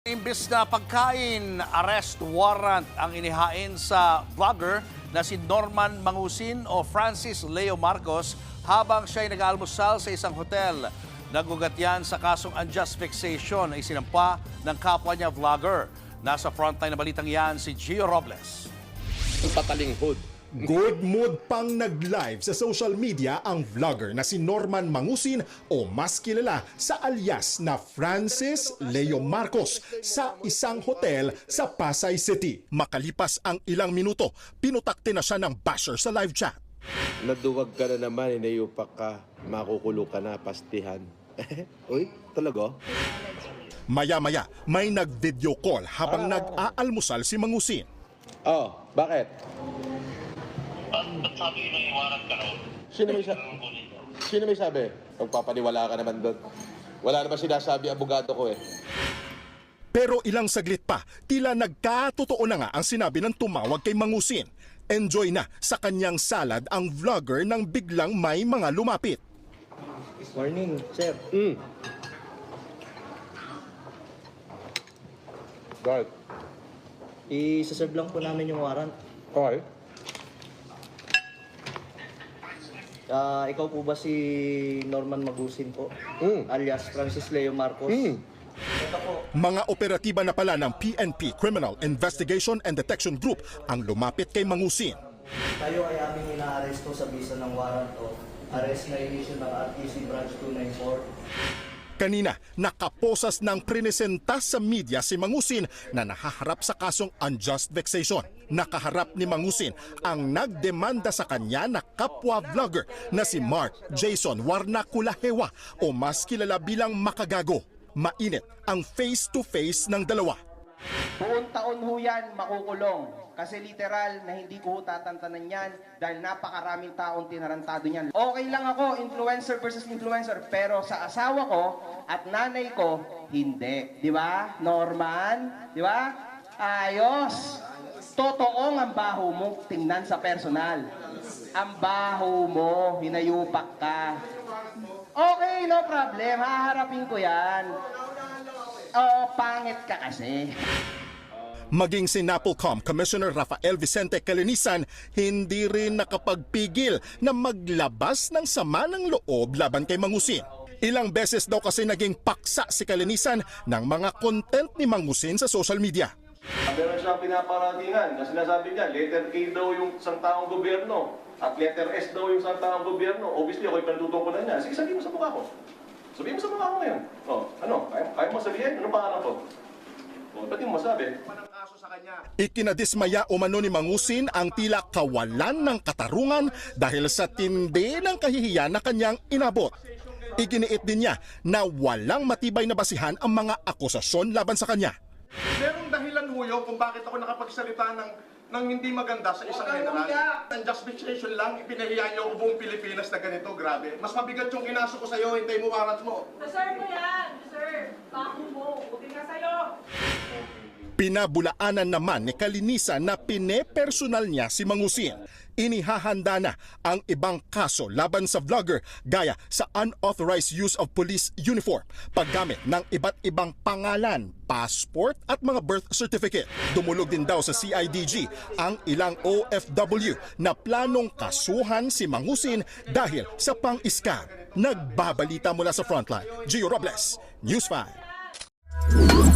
Imbis na pagkain, arrest warrant ang inihain sa vlogger na si Norman Mangusin o Francis Leo Marcos habang siya ay nag-aalmusal sa isang hotel. Nagugat yan sa kasong unjust vexation na isinampa ng kapwa niya vlogger. Nasa frontline na balitang yan si Gio Robles. Patalinghod. Good mood pang nag-live sa social media ang vlogger na si Norman Mangusin o mas kilala sa alias na Francis Leo Marcos sa isang hotel sa Pasay City. Makalipas ang ilang minuto, pinutakte na siya ng basher sa live chat. Naduwag ka na naman, inayupak ka, makukulo ka na, pastihan. Uy, talaga? Maya-maya, may nag-video call habang nag-aalmusal si Mangusin. Oh, bakit? Ba't sabi may warrant ka raw? Sino may sabi? Magpapaniwala ka naman doon. Wala naman sinasabi abogado ko eh. Pero ilang saglit pa, tila nagkatotoo na nga ang sinabi ng tumawag kay Mangusin. Enjoy na sa kanyang salad ang vlogger nang biglang may mga lumapit. Morning, sir. Right. I-serve lang po namin yung warrant. Okay. Ikaw po ba si Norman Mangusin po? Alias Francis Leo Marcos? Ito po. Mga operatiba na pala ng PNP Criminal Investigation and Detection Group ang lumapit kay Mangusin. Tayo ay aming ina-aresto sa bisa ng warrant o arrest na inisyo ng RTC Branch 294. Kanina, nakaposas ng prinesenta sa media si Mangusin na nahaharap sa kasong unjust vexation. Nakaharap ni Mangusin ang nagdemanda sa kanya na kapwa vlogger na si Mark Jason Warnaculahewa o mas kilala bilang Makagago. Mainit ang face-to-face ng dalawa. Buong taon ho yan makukulong. Kasi literal na hindi ko tatantanan yan dahil napakaraming taong tinarantado niyan. Okay lang ako, influencer versus influencer, pero sa asawa ko at nanay ko, hindi. Di ba, Norman? Di ba? Ayos. Totoong ang baho mo, tingnan sa personal. Ang baho mo, hinayupak ka. Okay, no problem. Haharapin ko yan. Oh, pangit ka kasi. Maging si NAPOLCOM Commissioner Rafael Vicente Calinisan hindi rin nakapagpigil na maglabas ng sama ng loob laban kay Mangusin. Ilang beses daw kasi naging paksa si Calinisan ng mga content ni Mangusin sa social media. Meron siyang pinaparatingan na sinasabi niya, letter K daw yung isang taong gobyerno at letter S daw yung isang taong gobyerno. Obviously, ako yung pinatutungkulan niya. Sige, sabihin mo sa mukha ko. Sabihin mo sa mukha ko ngayon. Oh, ano? Kaya mo sabihin? Anong pangalan ko? Oh, ba't yung masabi? Ikinadismaya umano ni Mangusin ang tila kawalan ng katarungan dahil sa tindi ng kahihiyan na kanyang inabot. Iginiit din niya na walang matibay na basihan ang mga akusasyon laban sa kanya. Merong dahilan huyo kung bakit ako nakapagsalita ng hindi maganda sa isang general. Ang justification lang, ipinahiya niyo ako buong Pilipinas na ganito, grabe. Mas mabigat yung kinaso ko sa'yo, hintay mo warrant mo. Deserve mo yan, deserve. Bako mo, buti nga sa'yo. Pinabulaanan naman ni Calinisan na pinepersonal niya si Mangusin. Inihahanda na ang ibang kaso laban sa vlogger gaya sa unauthorized use of police uniform, paggamit ng iba't ibang pangalan, passport at mga birth certificate. Dumulog din daw sa CIDG ang ilang OFW na planong kasuhan si Mangusin dahil sa pang-scam. Nagbabalita mula sa Frontline, Gio Robles, News 5.